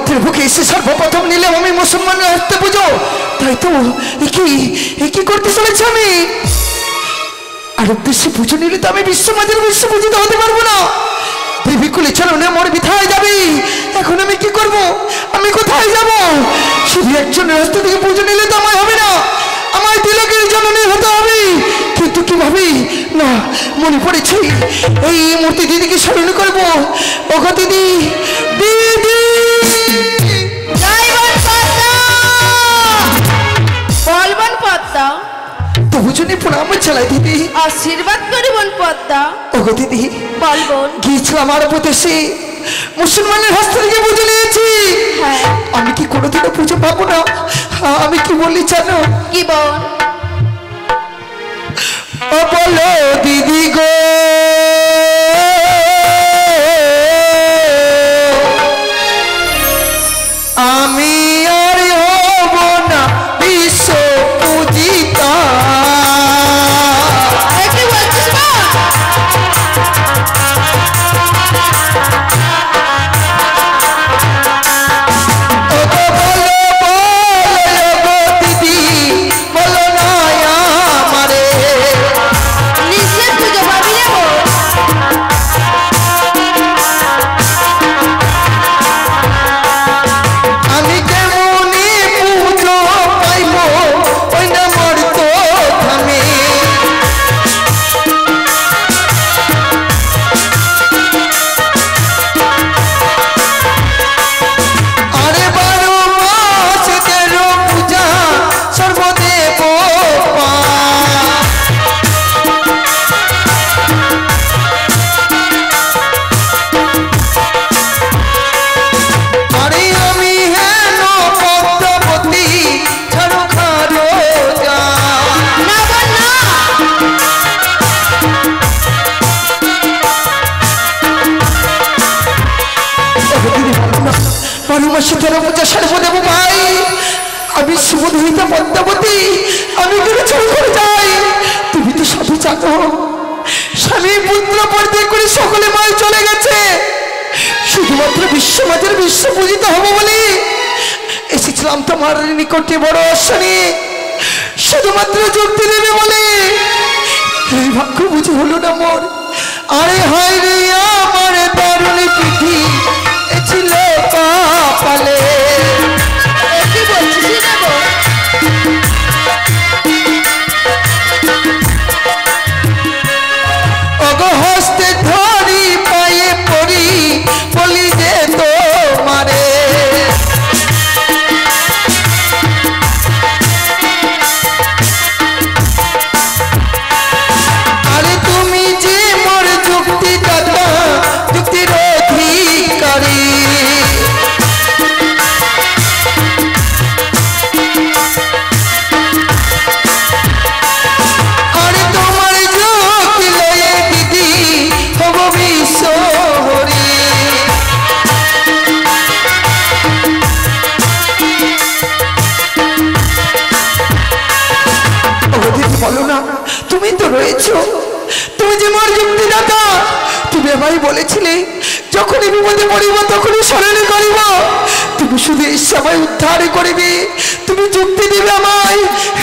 মাতৃ বুকে এসে সর্বপ্রথম নিলাম আমি মুসলমানের হস্তে পুজো, তাই তো কি করতে চলেছি আমি? আরব দেশে পুজো নিলে তো আমি বিশ্বমাজের বিশ্ব পূজিত হতে পারবো না। দেবীকুলে চলনে মোর বিথায় যাবি, এখন আমি কি করব? আমি কোথায় যাব? শুধু একজনের হস্ত থেকে পুজো নিলে তো আমার হবে না, আমার তিলকের জননী হতে হবে। কিন্তু কিভাবে? না, মনে পড়েছে, এই মূর্তি দিদিকে স্মরণ করবো। ওগো দিদি, দিদি বলবন পদ্মা, তবু জন্য প্রণাম চালাই দিদি, আশীর্বাদ করিবন পদ্মা। ওগো দিদি, বলবন গিয়েছিলাম আরব দেশে, মুসলমানের হস্ত থেকে পুজো নিয়েছি। আমি কি কোনোদিনও পুজো পাবো না? আমি কি বলি জানো? কি বল? ও বলো দিদি গো, আমি আর হব না বিশ্ব পূজিতা। কি বলছিস মা? আমি সুবোধিতা পদ্মাবতী, আমি চলে যাই। তুমি তো সবই জানো, স্বামী পুত্র পরিত্যাগ করে সকলে মায় চলে গেছে। শুধুমাত্র বিশ্বমাজের বিশ্ব পূজিত হবো বলে এসেছিলাম তোমার নিকটে বড় আশা নিয়ে, শুধুমাত্র যুক্তি দেবে বলে। এই ভাগ্য বুঝে হলো না মোর। আরে হায় রে আমার দারুণী পিঠি ছিল পালে। কি বলছিস না গো? ওগো হস্তে ধরি পায়ে পড়ি বলি যে তোমারে, আরে তুমি যে মোর যুক্তি দাদা, যুক্তির অধিকারী। আরে তোমার যুক্তি লয়ে দিদি হব বিশ্বহরি। বলো না, তুমি তো রয়েছো, তুমি যে মোর যুক্তিদাতা। তুমি আমায় বলেছিলে যখনই বিপদে পড়িব তখনই স্মরণ করিব। তুমি শুধু এই সময় উদ্ধার করিবে, তুমি যুক্তি দিবে আমায়।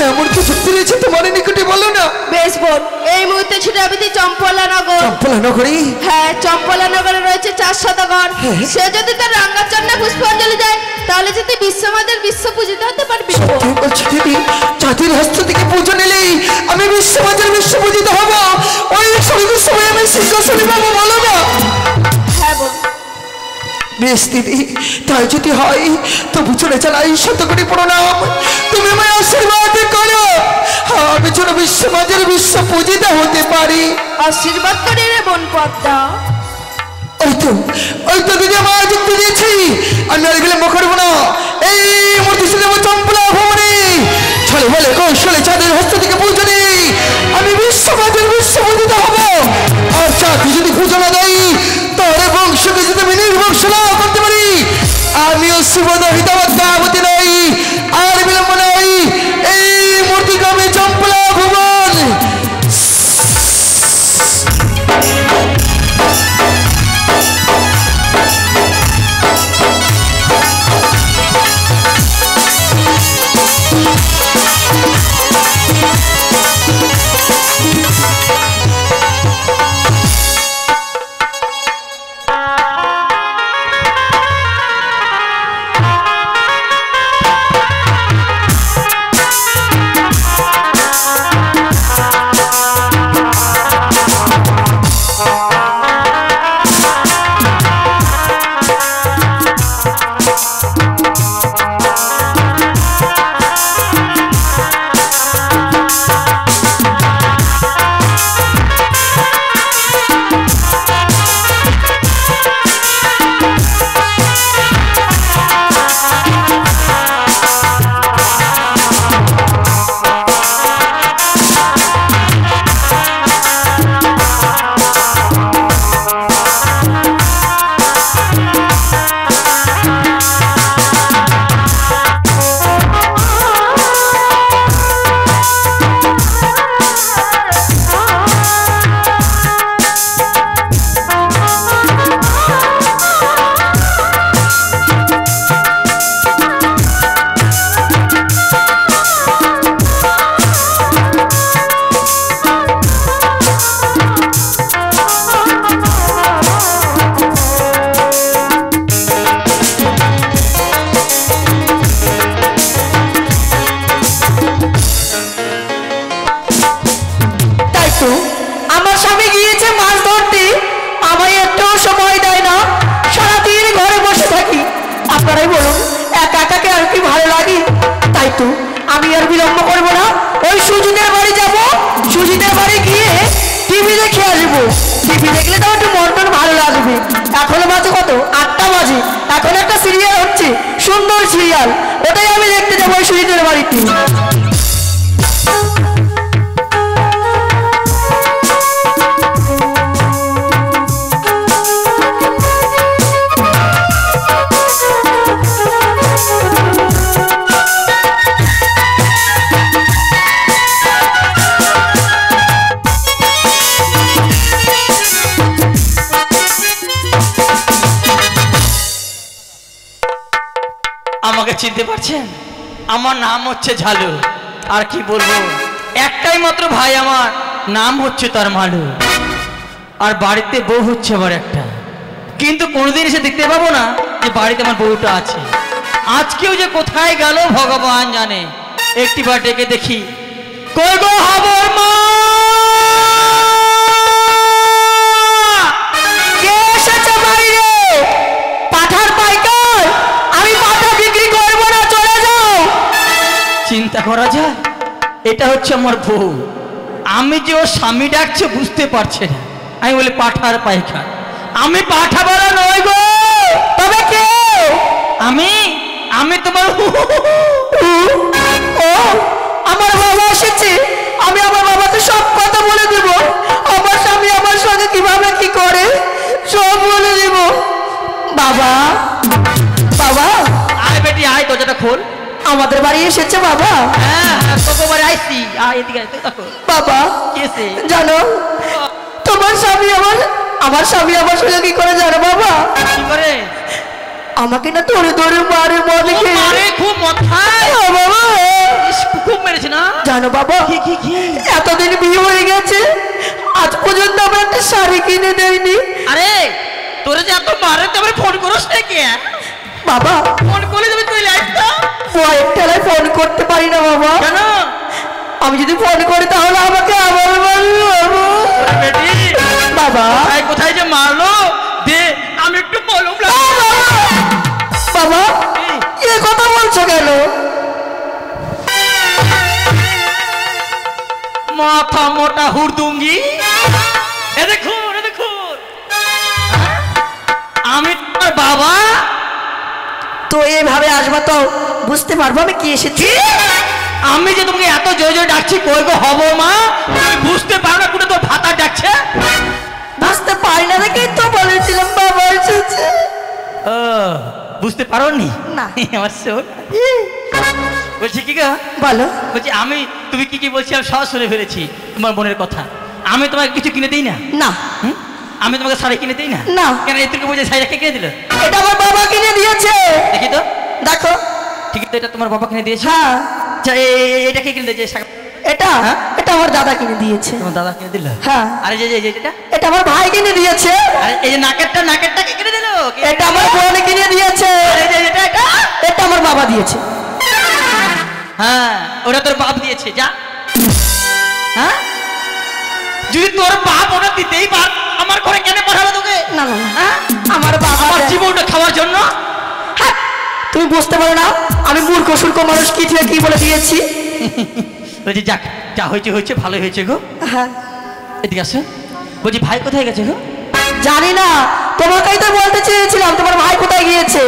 এমন কি যুক্তি রয়েছে তোমার নিকটে, বলো না। বেশ বোন, এই মুহূর্তে ছুটে আমি চম্পলা নগর। চম্পলা নগরী? হ্যাঁ, চম্পলা নগরে রয়েছে 4 শতগণ। সে যদি তার রাঙ্গাচন্না পুষ্পাঞ্জলি দেয় তাহলে যদি বিশ্বমাদের বিশ্ব পূজিত হতে পারবি। সত্যি বলছি দিদি, জাতির হস্ত থেকে পুজো নিলেই আমি বিশ্বমাজের বিশ্ব পূজিত হব। ওই স্বর্গের সময় আমি সিংহাসনে পাবো, বলো না। হ্যাঁ বোন। বেশ দিদি, তাই যদি হয় তবু চলে চালাই শতকোটি প্রণাম। তুমি আমায় আশীর্বাদ করো, আমি যেন বিশ্বমাজের বিশ্ব পূজিত হতে পারি। আশীর্বাদ করে রে বোন পদ্মা। ওই তো দিদি আমার যুক্তি দিয়েছি, আমি আর গেলে করবো না। এই মূর্তি ছিল চম্পলা ভবনে, ছলে বলে কৌশলে চাঁদের হস্ত থেকে পুজো নেই, আমি বিশ্বমাজের বিশ্ব পূজিত হবো। আর চাঁদি যদি পুজো না দেয় তাহলে বংশকে যদি আমি নির্বংশ না করতে পারি, আমিও সুবোধিতা পদ্মাবতী নই। আর বিলম্ব নই, এই মূর্তিকে আমি চম্পলা ভবন। টিভি দেখলে তো একটু মন টন ভালো লাগবে। এখনো বাজে কত? 8টা বাজে। এখন একটা সিরিয়াল হচ্ছে, সুন্দর সিরিয়াল, ওটাই আমি দেখতে যাবো ওই সুজিতের বাড়িতে। আমাকে চিনতে পারছেন? আমার নাম হচ্ছে ঝালু। আর কি বলবো, একটাই মাত্র ভাই আমার, নাম হচ্ছে তার মালু। আর বাড়িতে বউ হচ্ছে আবার একটা, কিন্তু কোনোদিন এসে দেখতে পাবো না যে বাড়িতে আমার বউটা আছে। আজকেও যে কোথায় গেল ভগবান জানে। একটিবার ডেকে দেখি, কই গো হাবর মা, কে এসেছে বাইরে? পাঠার পাইকার, আমি পাঠা বিক্রি করবো না, চলে যাও। চিন্তা করা যায়, এটা হচ্ছে আমার বউ। আমি যে ওর স্বামী ডাকছে বুঝতে পারছে না। আমি বলি পাঠার পাইখান, আমি পাঠা বলা নই গো। তবে কে? আমি তোমার ও, আমার বাবা এসেছে। আমি আমার বাবাকে সব কথা বলে দেব। আমার স্বামী আমার সঙ্গে কিভাবে কি করে সব বলে দেব। বাবা, বাবা, আয় বেটি আয়, দরজাটা খোল। আমাদের বাড়ি এসেছে বাবা। হ্যাঁ কতবার আইসি, আয় এদিকে আয়, দেখো বাবা, কেসে জানো তোমার স্বামী আমার স্বামী আমার সঙ্গে কি করে জানো বাবা? কি করে? আমাকে না ধরে ধরে মারে, মদ খেয়ে। আরে খুব মাথায় বাবা, খুব মেরেছে না জানো বাবা, কি এতদিন বিয়ে হয়ে গেছে, আজ পর্যন্ত আমার একটা শাড়ি কিনে দেয়নি। আরে তোরে যে এত মারে, তুমি ফোন করছ না কে? বাবা, ফোন করলে তুমি চলে আসতো। বয়ের ঠেলায় ফোন করতে পারি না বাবা। কেন? আমি যদি ফোন করি তাহলে আমাকে আবার মারবে বাবা। বেটি বাবা, কোথায় যে মারলো দে, আমি একটু মলম বাবা, এ কথা বলছো কেন? মাথা মোটা হুড়দুঙ্গি। এ দেখুন, এ দেখুন, আমি তোমার বাবা। তো এভাবে আসবা তো বুঝতে পারবো আমি কি এসেছি। আমি যে তোমাকে এত জোরে জোরে ডাকছি, কই গো হব মা, তুমি বুঝতে পারো না কোন তোর ভাতা ডাকছে? বুঝতে পারি না দেখেই তো বলেছিলাম বাবা এসেছে। ও বুঝতে পারোনি? না। আমার শোন, বলছি কি গো, বলো। বলছি তুমি কি বলছি আমি সব শুনে ফেলেছি তোমার বোনের কথা। আমি তোমাকে কিছু কিনে দিই না? না। আমি তোমাকে শাড়ি কিনে দিই না? না। কেন এটুকু বুঝে শাড়িটা কে কিনে দিল? এটা আমার বাবা কিনে দিয়েছে। দেখি তো, দেখো। ঠিক তো, এটা তোমার বাবা কিনে দিয়েছে? হ্যাঁ। আচ্ছা এটা কে কিনে দিয়েছে? এটা হ্যাঁ? এটা আমার দাদা কিনে দিয়েছে। তোমার দাদা কিনে দিল? হ্যাঁ। আরে যেটা এটা আমার ভাই কিনে দিয়েছে। আরে এই যে নাকেরটা কে কিনে দিল? এটা আমার বোন কিনে দিয়েছে। আরে এটা এটা আমার বাবা দিয়েছে। হ্যাঁ, ওটা তোর বাপ দিয়েছে। যা। হ্যাঁ, যদি তোর বাপ ওটা দিতেই পার, আমার ঘরে কেন পাঠালো তোকে? না না, হ্যাঁ, আমার বাবা আমার জীবনটা খাওয়ার জন্য। হ্যাঁ, তুমি বুঝতে পারো না আমি মূর্খ সূর্খ মানুষ কি থেকে কি বলে দিয়েছি। বলছি যাক, যা হয়েছে হয়েছে, ভালোই হয়েছে গো। হ্যাঁ, এদিকে আসো। বলছি ভাই কোথায় গেছে গো? জানি না, তোমাকেই তো বলতে চেয়েছিলাম তোমার ভাই কোথায় গিয়েছে।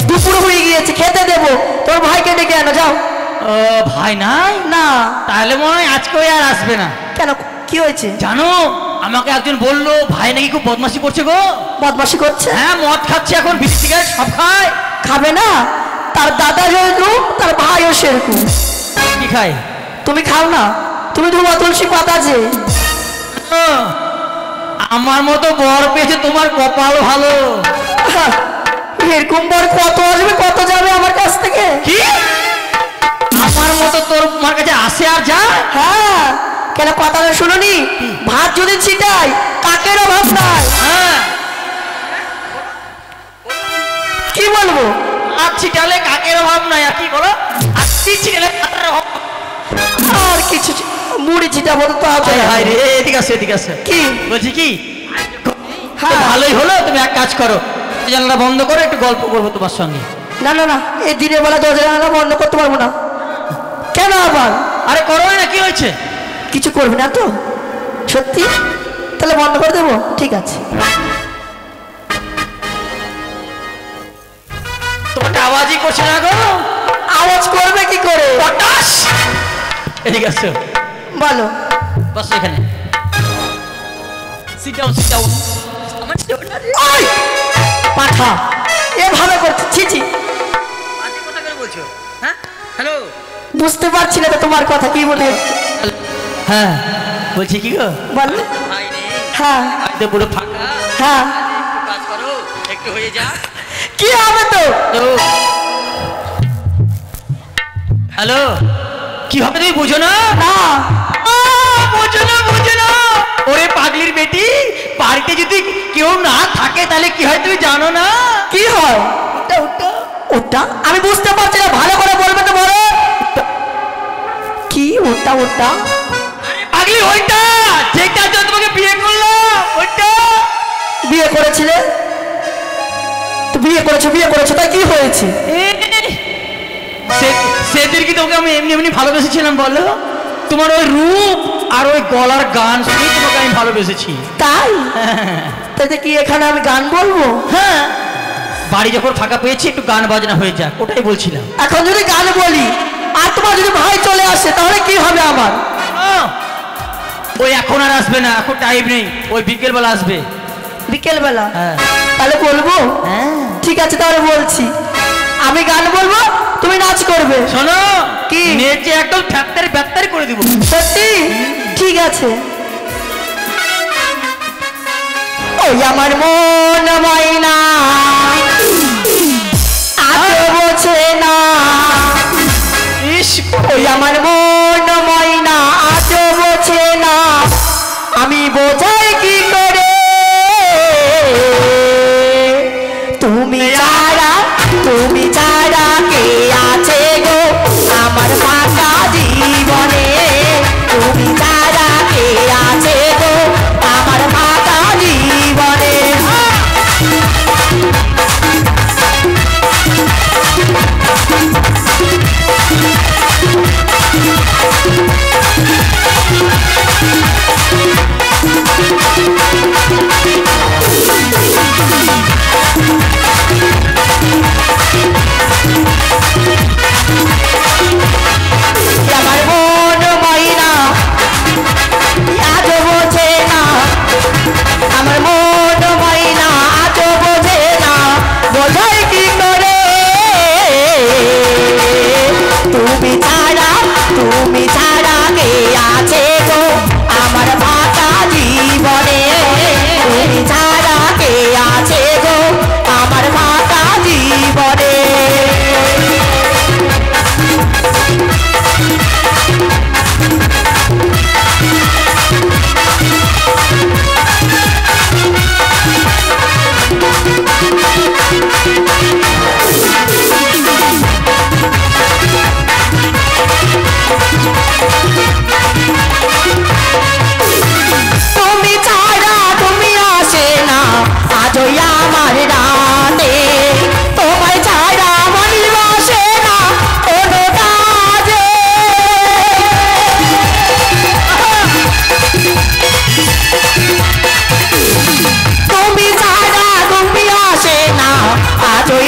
দুপুর হয়ে গিয়েছে, খেতে দেবো, তোমার ভাইকে ডেকে আনো যাও। ও ভাই নাই না। তাহলে মনে হয় আজকে আর আসবে না। কেন, কি হয়েছে? জানো, আমাকে একজন বললো ভাই নাকি খুব বদমাশি করছে গো। বদমাশি করছে? হ্যাঁ, মদ খাচ্ছে এখন, বিড়ি সিগারেট সব খায়। খাবে না? তার দাদা যেরকম তার ভাইও সেরকম। কি খায়? তুমি খাও না, তুমি ধুমা তুলসী পাতা যে। আমার মতো বর পেয়েছে, তোমার কপাল ভালো। এরকম বর কত আসবে কত যাবে আমার কাছ থেকে। কি আমার মতো তোমার কাছে আসে আর যায়? হ্যাঁ, কেন কথাটা শুনুনি? ভাত যদি ছিটাই কাকের অভাব নাই। হ্যাঁ, কি বলবো? আর ছিটালে কাকের অভাব নাই। আর কি বলো? আর ছিটালে কাকের অভাব। আর কিছু মুড়ি ছিটাবো তো হবে। হায় রে, এদিকে আছে, এদিকে আছে। কি বলছি কি, হ্যাঁ, ভালোই হলো, তুমি এক কাজ করো, জানলা বন্ধ করো, একটু গল্প করবো তোমার সঙ্গে। না না না, এই দিনের বেলা দরজা জানালা বন্ধ করতে পারবো না। কেন আবার? আরে করো না, কি হয়েছে? কিছু করবি না তো? সত্যি? তা তাহলে বন্ধ করে দেবো, ঠিক আছে। তোমাকে আওয়াজই করছে না গো। আওয়াজ করবে কি করে? পটাশ এদিকে আসো, বলো। বসো এখানে, সিট ডাউন সিট ডাউন। আমার ওই পাঠা এভাবে করছে, ছি ছি। আজে কথা করে বলছো? হ্যাঁ হ্যালো, বুঝতে পারছি না তো তোমার কথা কি বলে। হ্যাঁ বলছি কি গো, বলো। ভাই রে, হ্যাঁ বাড়িতে পুরো ফাঁকা, হ্যাঁ, একটু কাজ করো, একটু হয়ে যা। কি হবে তো? হ্যালো, কি হবে তুমি বুঝো না? না বুঝো না, বুঝো না। ওরে পাগলির বেটি, বাড়িতে যদি কেউ না থাকে তাহলে কি হয় তুমি জানো না? কি হয়? ওটা ওটা ওটা আমি বুঝতে পারছি না, ভালো করে বলবে তো বলো। কি ওটা ওটা? পাগলি ওইটা, যেটা তো তোমাকে বিয়ে করলাম ওইটা। বিয়ে করেছিলে তো? বিয়ে করেছো তাই কি হয়েছে? সেদিন কি তোকে আমি এমনি এমনি ভালোবেসেছিলাম বলো? তোমার ওই রূপ আর ওই গলার গান শুনে তোমাকে আমি ভালোবেসেছি। তাই? তাতে কি এখানে আমি গান বলবো? হ্যাঁ, বাড়ি যখন ফাঁকা পেয়েছি একটু গান বাজনা হয়ে যাক, ওটাই বলছিলাম। এখন যদি গান বলি আর তোমার যদি ভাই চলে আসে তাহলে কি হবে আমার? ওই এখন আর আসবে না, এখন টাইম নেই, ওই বিকেল বেলা আসবে। বিকেল বেলা? হ্যাঁ তাহলে বলবো? হ্যাঁ ঠিক আছে তাহলে বলছি, আমি গান বলবো, তুমি নাচ করবে। শোনো, কি? নেচে একদম ফ্যাক্টরি ফ্যাক্টরি করে দিব। সত্যি? ঠিক আছে। ওই আমার মন ময়না আজ বোঝে না, ইস, ওই আমার মন ময়না আজ বোঝে না, আমি বোঝাই কি করে? তুমি ছাড়া কে আছে গো আমার ফাঁকা জীবনে? তুমি ছাড়া কে আছে গো আমার ফাঁকা জীবনে? আমার মন ময়না আজ বোঝে না, আমার মন ময়না আজ বোঝে না, বোঝাই কি করে? তুমি ছাড়া কে আছে গো আমার ফাঁকা জীবনে? তুমি ছাড়া কে আছে গো আমার ফাঁকা জীবনে? তুমি ছাড়া তুমি আসে না আজই আমার রাতে, তোমায় ছাড়া মন বসে না কোনো কাজে। তুমি ছাড়া তুমি আসে না আজই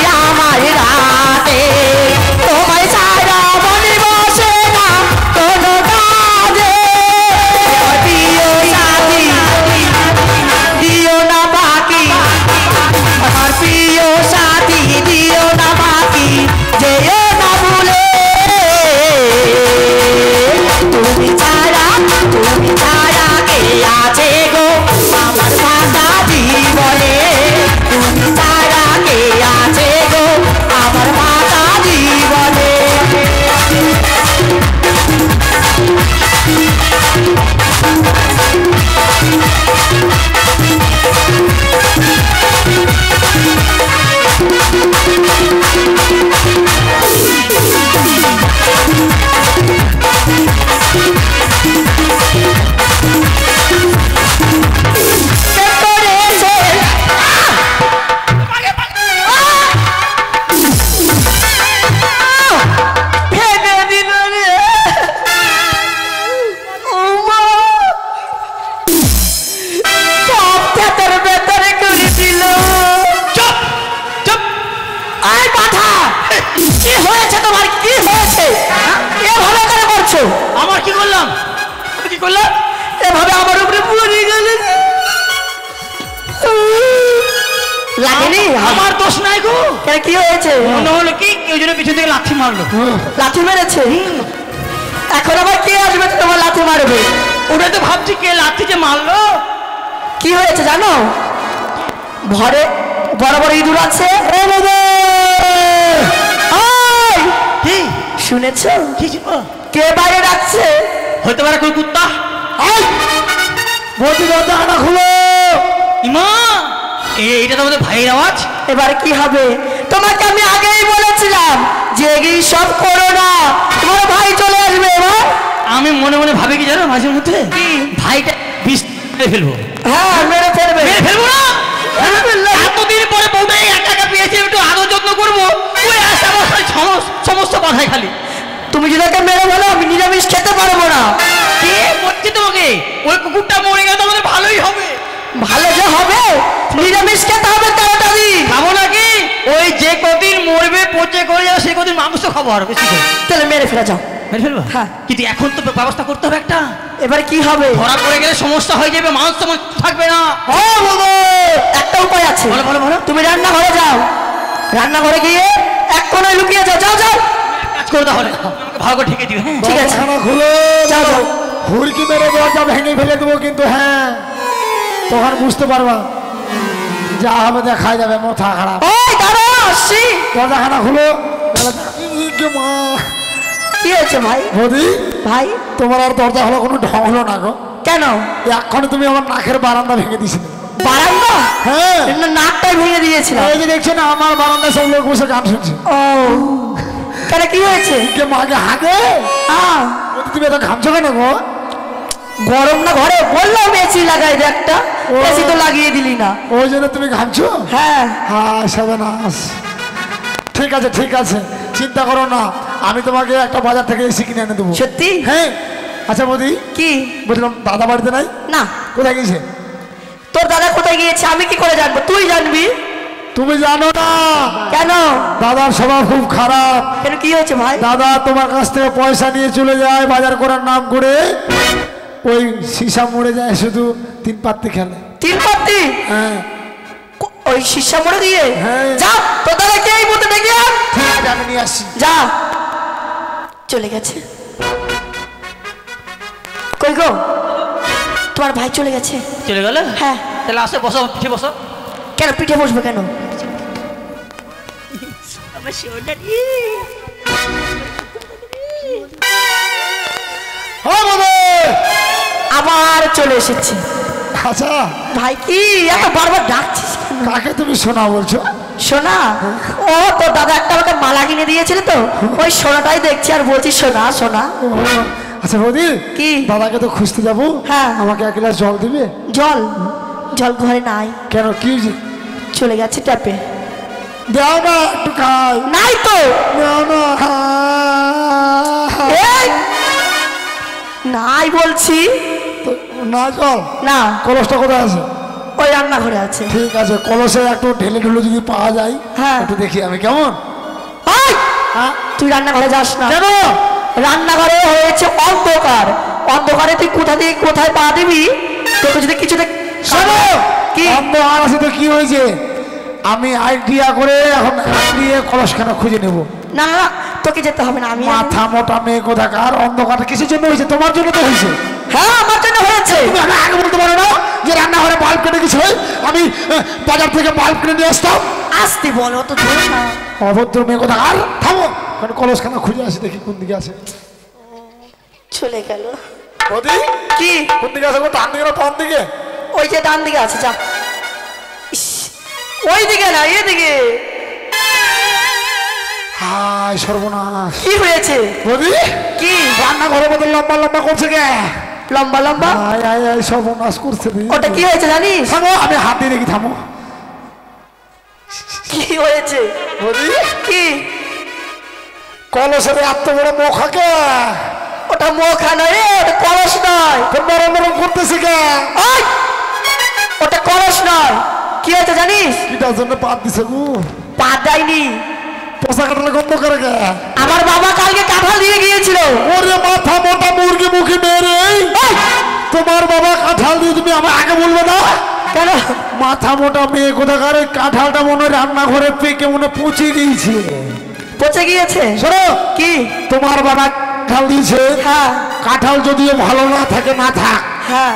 লাগেনি? আমার দোষ নাই গো। কেন কি হয়েছে? মনে হলো কি কেউ যেন পিছন থেকে লাথি মারলো। লাথি মেরেছে? এখন আবার কে আসবে তো তোমার লাথি মারবে? ওটা তো ভাবছি কে লাথি যে মারলো। কি হয়েছে জানো? ঘরে বড় বড় ইঁদুর আছে। কি শুনেছো? কি ছিল? কে বাইরে ডাকছে? হতে পারে কোন কুত্তা। বলছি দরজাটা খুলো। ইমা এইটা তো আমাদের ভাইয়ের আওয়াজ। এবার কি হবে? তোমাকে আমি আগেই বলেছিলাম যে এগিয়ে সব করো না, তোমার ভাই চলে আসবে। এবার আমি মনে মনে ভাবি কি জানো মাঝে মধ্যে ভাইটা বিষ মেরে ফেলবো। হ্যাঁ মেরে ফেলবে। মেরে ফেলবো না? এতদিন পরে বউটাই একা একা পেয়েছি, একটু আদর যত্ন করবো, ওই আসা বসার সমস্ত কথাই খালি। তুমি যদি ওকে মেরে ফেলো আমি নিরামিষ খেতে পারবো না। কে বলছি তোমাকে? ওই কুকুরটা মরে গেলে তো আমাদের ভালোই হবে। ভালো যে হবে, নিরামিষ খেতে হবে 13টা দিন। খাবো নাকি? ওই যে কদিন মরবে পচে করে যাবে সেই কদিন মাংস খাবো আর বেশি করে। তাহলে মেরে ফেলে যাও। মেরে ফেলবো? হ্যাঁ। কিন্তু এখন তো ব্যবস্থা করতে হবে একটা। এবার কি হবে? ধরা পড়ে গেলে সমস্যা হয়ে যাবে, মাংস তেমন থাকবে না। হ্যাঁ বাবা, একটা উপায় আছে। বলো বলো বলো। তুমি রান্নাঘরে যাও, রান্নাঘরে গিয়ে এক কোণায় লুকিয়ে যাও। যাও যাও কাজ করে তাহলে আমাকে ভালো করে ঠেকে দিও। হ্যাঁ ঠিক আছে। দরজাখানা খুলো। যাও যাও। হুড়কি মেরে দরজা ভেঙে ফেলে দেবো কিন্তু। হ্যাঁ তখন বুঝতে পারবা যা হবে দেখা যাবে। মাথা খারাপ। ওই দাঁড়াও, আসছি। দরজাখানা খুলো। মা কি হয়েছে ভাই? বৌদি ভাই তোমার আর দরজা হলো কোনো ঢং হলো না গো। কেন? এখন তুমি আমার নাকের বারান্দা ভেঙে দিছিলে। বারান্দা? হ্যাঁ নাকটাই ভেঙে দিয়েছিলাম। এই যে দেখছো না আমার বারান্দা সব লোক বসে গান শুনছে। ও কেন কি হয়েছে? কে মাকে হাগে? বৌদি তুমি এত ঘামছো কেন গো? গরম না ঘরে? বললাম এসি লাগাই দে একটা, এসি তো লাগিয়ে দিলি না। ওই জন্য তুমি ঘামছো? হ্যাঁ হ্যাঁ সাবানাস। ঠিক আছে ঠিক আছে, চিন্তা করো না, আমি তোমাকে একটা বাজার থেকে এসি কিনে এনে দেবো। সত্যি? হ্যাঁ। আচ্ছা বৌদি কি বললাম দাদা বাড়িতে নাই? না। কোথায় গেছে? তোর দাদা কোথায় গিয়েছে আমি কি করে জানবো? তুই জানবি। তুমি জানো না? কেন? দাদার স্বভাব খুব খারাপ। কেন কি হয়েছে ভাই? দাদা তোমার কাছ থেকে পয়সা নিয়ে চলে যায় বাজার করার নাম করে, ওই সীসা মরে যায় শুধু 3 পাত্তি খেলে। 3 পাত্তি? হ্যাঁ ওই শিষ্যা মরে গিয়ে? হ্যাঁ। যা তোর দাদা কে এই মতো ডেকে আন। ঠিক আছে আমি নিয়ে আসছি। যা। চলে গেছে। কই গো? তোমার ভাই চলে গেছে। চলে গেল? হ্যাঁ। তাহলে আসে বসো, পিঠে বসো। কেন পিঠে বসবো কেন? হ্যাঁ বাবা আবার চলে এসেছি। আচ্ছা ভাই কি এত বারবার ডাকছিস কেন? কাকে তুমি শোনা বলছো? সোনা? ও তোর দাদা একটা আমাকে মালা কিনে দিয়েছিল তো, ওই সোনাটাই দেখছি আর বলছি সোনা সোনা। ও, আচ্ছা বৌদি কি? দাদাকে তো খুঁজতে যাবো। হ্যাঁ। আমাকে 1 গ্লাস জল দিবে? জল? জল ঘরে নাই। কেন কি হয়েছে? চলে গেছে ট্যাপে। দাও না একটু খাই। নাই তো। দাও না। এই, নাই বলছি। তো না জল? না, কলসটা কোথায় আছে? ওই রান্নাঘরে আছে। ঠিক আছে, কলসে একটু ঢেলে ঢুলে যদি পাওয়া যায় হ্যাঁ। একটু দেখি আমি কেমন। ওই, হ্যাঁ? তুই রান্নাঘরে যাস না। কেন? রান্নাঘরে হয়েছে অন্ধকার। অন্ধকারে তুই কোথা থেকে কোথায় পা দিবি? তোকে যদি কিছু শোনো, কি? অন্ধকার আছে তো কি হয়েছে, আমি আইডিয়া করে এখন হাত দিয়ে কলসখানা খুঁজে নেব। না না, তোকে যেতে হবে না। আমি মাথা মোটা মেয়ে কোথাকার, অন্ধকার কিসের জন্য হয়েছে? তোমার জন্য তো হয়েছে। হ্যাঁ আমার জন্য হয়েছে। তুমি আমাকে আগে বলতে পারো না যে রান্নাঘরে বাল্ব কেটে গেছে, আমি বাজার থেকে বাল্ব কিনে নিয়ে আসতাম? আসতে বলো তো ধর না। অভদ্র মেয়ে কোথাকার, থামো, কারণ কলসখানা খুঁজে আসি দেখি কোন দিকে আছে। চলে গেল। বৌদি কি? কোন দিকে আছে? ডান দিকে না বাম দিকে? ওই যে ডান দিকে আছে, যা। ইস, ওই দিকে না এদিকে। হায় সর্বনাশ। কি হয়েছে? বৌদি কি? রান্নাঘরের মধ্যে লম্বা লম্বা করছে কে? লম্বা লম্বা? আয় আয় আয় সর্বনাশ করছে রে। ওটা কি হয়েছে জানিস? থামো, আমি হাত দিয়ে দেখি, থামো। কি হয়েছে? বৌদি কি? কলসের এত বড় মুখাকে? ওটা মুখা নয় রে, ওটা কলস নয়। নরম নরম করতেছে কে? ওই, ওটা কলস নয়। কি হয়েছে জানিস? কিটার জন্য পাত দিছে গো? পা দেয়নি। পোষা কাটালে গন্ধ করে কে? আমার বাবা কালকে কাঁঠাল দিয়ে গিয়েছিল। ওরে মাথা মোটা মুরগি মুখে মেরে, তোমার বাবা কাঁঠাল দিয়ে তুমি আমার আগে বলবে না? কেন? মাথা মোটা মেয়ে কোথাকার ওই কাঁঠালটা মনে হয় রান্নাঘরে পেকে মনে পচে গিয়েছে। পচে গিয়েছে? শোনো, কি? তোমার বাবা কাঁঠাল দিয়েছে। হ্যাঁ কাঁঠাল যদিও ভালো না থাকে না থাক, হ্যাঁ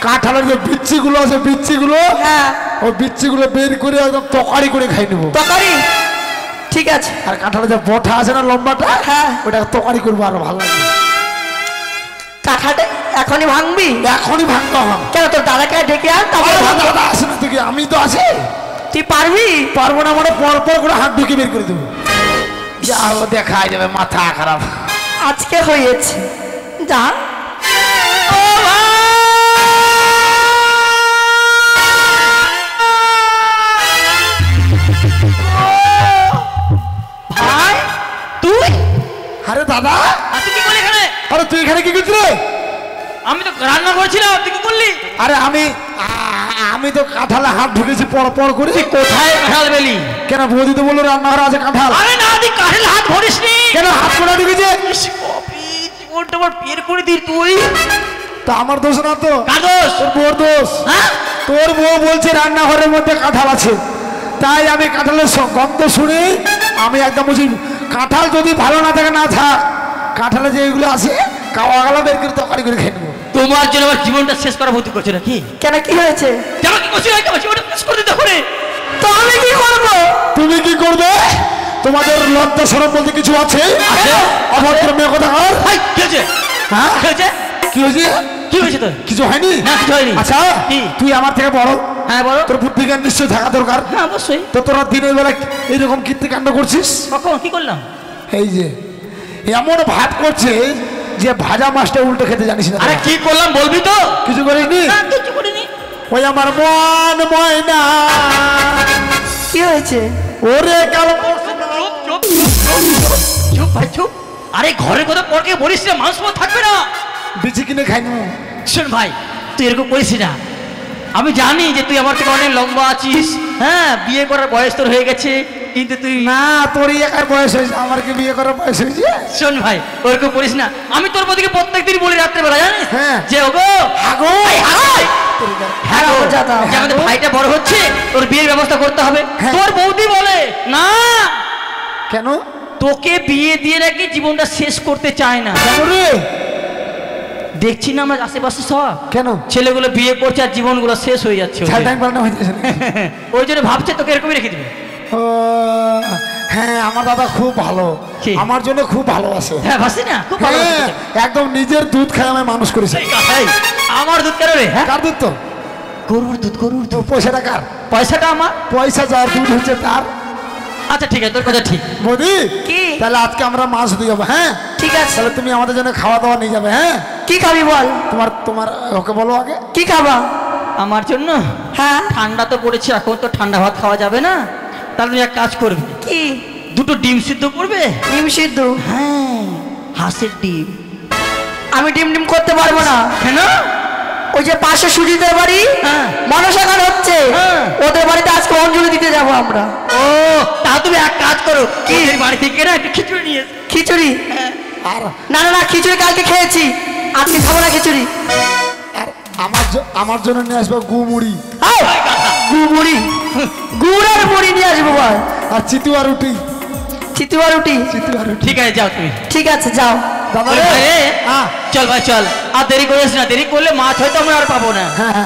কাঁঠালের যে বিচ্ছিগুলো আছে বিচ্ছিগুলো, হ্যাঁ ওই বিচ্ছিগুলো বের করে একদম তরকারি করে খাই নেবো। তরকারি? ঠিক আছে। আর কাঁঠালের যে বটা আছে না লম্বাটা, হ্যাঁ ওটা তরকারি করবো, আরো ভালো লাগবে। কাঁঠালটা এখনই ভাঙবি? এখনই ভাঙতে হবে। কেন, তোর দাদাকে ডেকে আন, তারপরে ভাঙবো। দাদা আসে না তুই, আমি তো আছি। তুই পারবি? পারবো না মানে পর পর করে হাত ঢুকে বের করে দেবো। যা ও দেখা যাবে, মাথা খারাপ। আজকে হয়েছে, যা। ও ভাই, তুই? আরে দাদা, তুই কি করলি এখানে? আরে তুই এখানে কি করছিস রে? আমি তো রান্না করছিলাম, তুই কি করলি? আরে আমি তো কাঁঠালে হাত ঢুকেছি পর পর করে। কোথায় কাঁঠাল বেলি? কেন বৌদি তো বললো রান্নাঘরে আছে কাঁঠাল। আরে না, তুই কাঁঠালে হাত ভরিসনি। কেন হাত কোনা ঢুকেছে? জীবনটা আমার বের করে দিই তুই। তা আমার দোষ না তো, কার দোষ? তোর বউর দোষ। হ্যাঁ? তোর বউ বলছে রান্নাঘরের মধ্যে কাঁঠাল আছে, তাই আমি কাঁঠালের গন্ধ শুনে আমি একদম বুঝি কাঁঠাল যদি ভালো না থাকে না থাক, কাঁঠালে যে এগুলো আছে কাওয়া গালা বের করে তরকারি করে খেয়ে নেবো। তোমার জন্য আমার জীবনটা শেষ করা ভর্তি করছে নাকি? কেন, কি হয়েছে? জানো কি করছি? আমার জীবনটা শেষ করে দিতে হবে। তো আমি কি করবো? তুমি কি করবে? তোমাদের লজ্জা শরম বলতে কিছু আছে? অভদ্র মেয়ে কথা কর। ভাই, কি হয়েছে? হ্যাঁ কি হয়েছে? কি হয়েছে? কি হয়েছে তোর? কিছু হয়নি? না, কিছু হয়নি। আচ্ছা, কি? তুই আমার থেকে বড়, হ্যাঁ বলো। তোর বুদ্ধি জ্ঞান নিশ্চয়ই থাকা দরকার। হ্যাঁ অবশ্যই। তো তোরা দিনের বেলা এইরকম কীর্তিকাণ্ড করছিস। কখন কি করলাম? এই যে এমন ভাত করছে যে ভাজা মাছটা উল্টে খেতে জানিস না। আরে কি করলাম বলবি তো? কিছু করিনি? না, কিছু করিনি। ওই আমার মন ময়না, কি হয়েছে? ওরে কাল চুপ চুপ ভাই চুপ। আরে ঘরে কথা পরকে বলিস না, মানুষ থাকবে না। বিচি কিনে খাইনি। শোন ভাই, তুই এরকম করিস না। আমি জানি যে তুই আমার থেকে অনেক লম্বা আছিস, হ্যাঁ, বিয়ে করার বয়স তোর হয়ে গেছে, কিন্তু তুই না, তোরই একার বয়স হয়েছে, আমার কি বিয়ে করার বয়স হয়েছে? শোন ভাই, ওরকম করিস না। আমি তোর প্রতি প্রত্যেকদিন বলি রাত্রেবেলা, জানিস হ্যাঁ। যে ওগো আগো হ্যাঁ গো, যাতা। যে আমাদের ভাইটা বড় হচ্ছে, তোর বিয়ের ব্যবস্থা করতে হবে। হ্যাঁ। তোর বৌদি বলে না, কেন? তোকে বিয়ে দিয়ে নাকি জীবনটা শেষ করতে চায় না। কেন রে? দেখছি না আমরা আশেপাশে সব কেন? ছেলেগুলো বিয়ে করছে আর জীবনগুলো শেষ হয়ে যাচ্ছে ওদের। ছাল টাইম পাল্টা হয়েছে। ওই জন্য ভাবছে তোকে এরকমই রেখে দিবে। ও হ্যাঁ, আমার দাদা খুব ভালো, কি? আমার জন্য খুব ভালোবাসে। হ্যাঁ ভাবছি না, খুব ভালো হ্যাঁ, একদম নিজের দুধ খাই আমায় মানুষ করেছে। এই, আমার দুধ কেন রে? হ্যাঁ, কার দুধ? তো গরুর দুধ, গরুর তো দুধ। পয়সাটা কার? পয়সাটা আমার। পয়সা যার দুধ হচ্ছে তার। আচ্ছা ঠিক আছে, তোর কথা ঠিক। বৌদি, কি? তাহলে আজকে আমরা মাছ দিয়ে যাবো। হ্যাঁ ঠিক আছে। তাহলে তুমি আমাদের জন্য খাওয়া দাওয়া নিয়ে যাবে। হ্যাঁ, কি খাবি বল? তোমার ওকে বলো আগে। কি খাবা? আমার জন্য হ্যাঁ। ঠান্ডা তো পড়েছে, এখন তো ঠান্ডা ভাত খাওয়া যাবে না। তাহলে তুই এক কাজ করবি, কি? দুটো ডিম সিদ্ধ করবে। ডিম সিদ্ধ? হ্যাঁ, হাঁসের ডিম। আমি ডিম ডিম করতে পারবো না। কেন? ওই যে পাশে সুজিতের বাড়ি হ্যাঁ। মনসা গান হচ্ছে, হ্যাঁ। ওদের বাড়িতে আজকে অঞ্জলি দিতে যাবো আমরা। ও, তা তুমি এক কাজ করো, কি বাড়ি থেকে না একটু খিচুড়ি নিয়ে এসো। খিচুড়ি? আর না না না, খিচুড়ি কালকে খেয়েছি, আজকে খাবো না খিচুড়ি। আর আমার জন্য নিয়ে আসবো গুমুড়ি হাই, গুড়ি, গুড়ের মুড়ি নিয়ে আসবো ভাই। আর চিতুয়া রুটি। চিতুয়া রুটি? চিতুয়া রুটি। ঠিক আছে, যাও তুমি। ঠিক আছে, যাও। দাদা ওরে রে, ভাই রে, হ্যাঁ চল ভাই চল, আর দেরি করিস না, দেরি করলে মাছ হয়তো আমরা আর পাবো না। হ্যাঁ হ্যাঁ